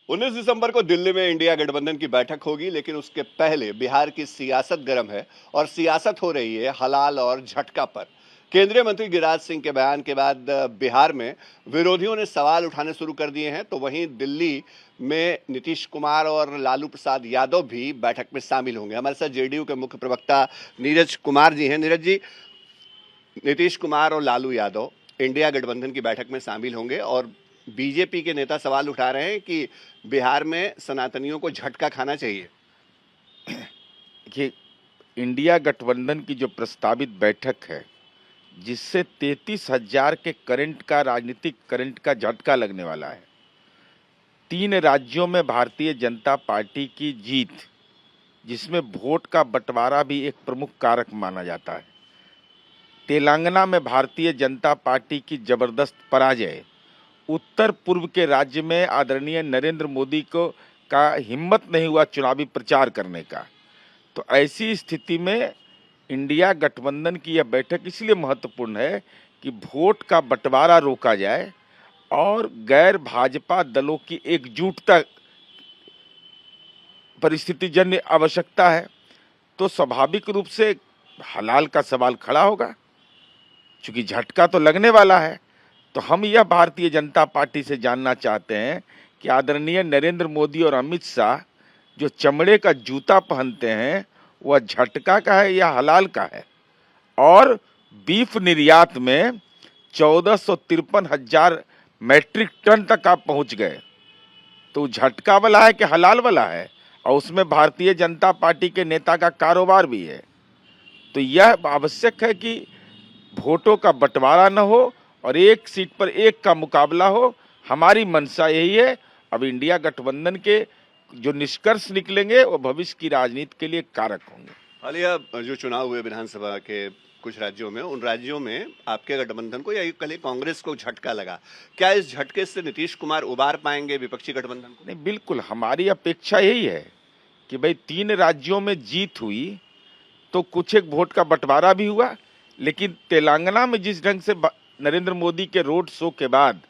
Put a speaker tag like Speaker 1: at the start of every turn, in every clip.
Speaker 1: 19 दिसंबर को दिल्ली में इंडिया गठबंधन की बैठक होगी, लेकिन उसके पहले बिहार की सियासत गर्म है और सियासत हो रही है हलाल और झटका पर। केंद्रीय मंत्री गिरिराज सिंह के बयान के बाद बिहार में विरोधियों ने सवाल उठाने शुरू कर दिए हैं, तो वहीं दिल्ली में नीतीश कुमार और लालू प्रसाद यादव भी बैठक में शामिल होंगे। हमारे साथ जेडीयू के मुख्य प्रवक्ता नीरज कुमार जी हैं। नीरज जी, नीतीश कुमार और लालू यादव इंडिया गठबंधन की बैठक में शामिल होंगे और बीजेपी के नेता सवाल उठा रहे हैं कि बिहार में सनातनियों को झटका खाना चाहिए।
Speaker 2: देखिए, इंडिया गठबंधन की जो प्रस्तावित बैठक है, जिससे 33,000 के राजनीतिक करंट का झटका लगने वाला है। 3 राज्यों में भारतीय जनता पार्टी की जीत, जिसमें वोट का बंटवारा भी एक प्रमुख कारक माना जाता है। तेलंगाना में भारतीय जनता पार्टी की जबरदस्त पराजय। उत्तर पूर्व के राज्य में आदरणीय नरेंद्र मोदी का हिम्मत नहीं हुआ चुनावी प्रचार करने का। तो ऐसी स्थिति में इंडिया गठबंधन की यह बैठक इसलिए महत्वपूर्ण है कि वोट का बंटवारा रोका जाए और गैर भाजपा दलों की एकजुटता परिस्थितिजन्य आवश्यकता है। तो स्वाभाविक रूप से हलाल का सवाल खड़ा होगा, क्योंकि झटका तो लगने वाला है। तो हम यह भारतीय जनता पार्टी से जानना चाहते हैं कि आदरणीय नरेंद्र मोदी और अमित शाह जो चमड़े का जूता पहनते हैं, वह झटका का है या हलाल का है। और बीफ निर्यात में 1453,000 मैट्रिक टन तक आप पहुंच गए, तो झटका वाला है कि हलाल वाला है। और उसमें भारतीय जनता पार्टी के नेता का कारोबार भी है। तो यह आवश्यक है कि वोटों का बंटवारा न हो और एक सीट पर एक का मुकाबला हो। हमारी मंशा यही है। अब इंडिया गठबंधन के जो निष्कर्ष निकलेंगे वो भविष्य की राजनीति के लिए कारक होंगे।
Speaker 1: हालिया जो चुनाव हुए विधानसभा के कुछ राज्यों में, उन राज्यों में आपके गठबंधन को या कल कांग्रेस को झटका लगा। क्या इस झटके से नीतीश कुमार उबार पाएंगे विपक्षी गठबंधन को?
Speaker 2: नहीं, बिल्कुल हमारी अपेक्षा यही है कि भाई 3 राज्यों में जीत हुई तो कुछ एक वोट का बंटवारा भी हुआ, लेकिन तेलंगाना में जिस ढंग से नरेंद्र मोदी के रोड शो के बाद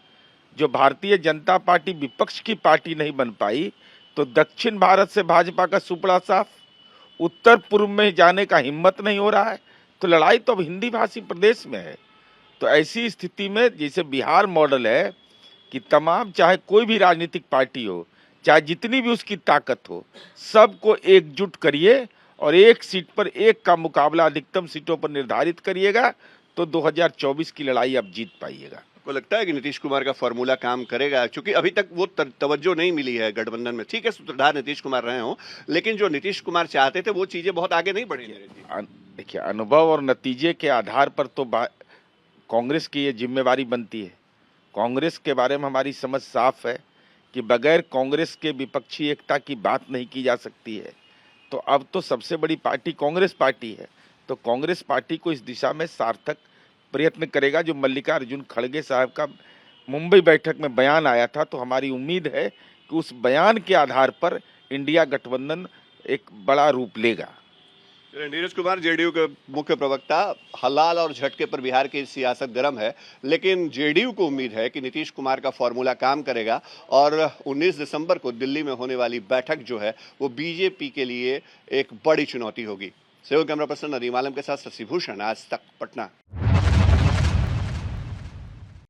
Speaker 2: जो भारतीय जनता पार्टी विपक्ष की पार्टी नहीं बन पाई, तो दक्षिण भारत से भाजपा का सुपड़ा साफ, उत्तर पूर्व में जाने का हिम्मत नहीं हो रहा है। तो लड़ाई तो अब हिंदी भाषी प्रदेश में है। तो ऐसी स्थिति में जैसे बिहार मॉडल है कि तमाम, चाहे कोई भी राजनीतिक पार्टी हो, चाहे जितनी भी उसकी ताकत हो, सबको एकजुट करिए और एक सीट पर एक का मुकाबला अधिकतम सीटों पर निर्धारित करिएगा, तो 2024 की लड़ाई आप जीत पाइएगा।
Speaker 1: आपको लगता है कि नीतीश कुमार का फॉर्मूला काम करेगा? क्योंकि अभी तक वो तवज्जो नहीं मिली है गठबंधन में। ठीक है, सूत्रधार नीतीश कुमार रहे हों, लेकिन जो नीतीश कुमार चाहते थे वो चीजें बहुत आगे नहीं बढ़ी।
Speaker 2: देखिए, अनुभव और नतीजे के आधार पर तो कांग्रेस की ये जिम्मेवारी बनती है। कांग्रेस के बारे में हमारी समझ साफ है कि बगैर कांग्रेस के विपक्षी एकता की बात नहीं की जा सकती है। तो अब तो सबसे बड़ी पार्टी कांग्रेस पार्टी है, तो कांग्रेस पार्टी को इस दिशा में सार्थक प्रयत्न करेगा। जो मल्लिकार्जुन खड़गे साहब का मुंबई बैठक में बयान आया था, तो हमारी उम्मीद है कि उस बयान के आधार पर इंडिया गठबंधन एक बड़ा रूप लेगा।
Speaker 1: नीरज कुमार, जेडीयू के मुख्य प्रवक्ता, हलाल और झटके पर बिहार की सियासत गर्म है, लेकिन जेडीयू को उम्मीद है कि नीतीश कुमार का फॉर्मूला काम करेगा और 19 दिसंबर को दिल्ली में होने वाली बैठक जो है वो बीजेपी के लिए एक बड़ी चुनौती होगी। सहयोग कैमरा पर्सन नदीम आलम के साथ शशि भूषण, आज तक, पटना।